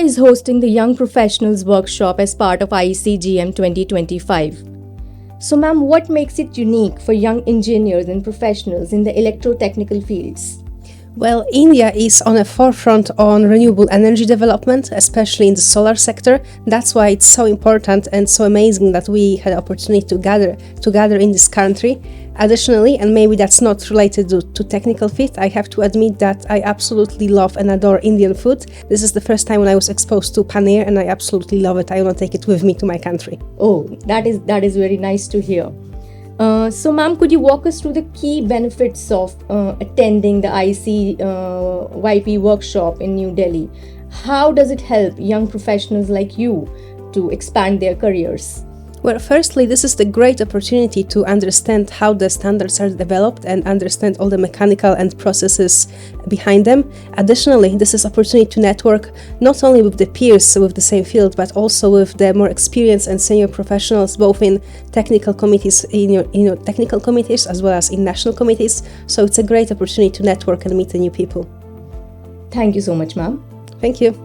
is hosting the Young Professionals Workshop as part of IEC GM 2025. So ma'am, what makes it unique for young engineers and professionals in the electrotechnical fields? Well, India is on the forefront on renewable energy development, especially in the solar sector. That's why it's so important and so amazing that we had the opportunity to gather in this country. Additionally, and maybe that's not related to technical fit, I have to admit that I absolutely love and adore Indian food. This is the first time when I was exposed to paneer, and I absolutely love it. I want to take it with me to my country. Oh, that is very nice to hear. So ma'am, could you walk us through the key benefits of attending the IEC YP workshop in New Delhi? How does it help young professionals like you to expand their careers? Well, firstly, this is the great opportunity to understand how the standards are developed and understand all the mechanical and processes behind them. Additionally, this is opportunity to network not only with the peers with the same field, but also with the more experienced and senior professionals, both in technical committees, in your technical committees, as well as in national committees. So it's a great opportunity to network and meet the new people. Thank you so much, ma'am. Thank you.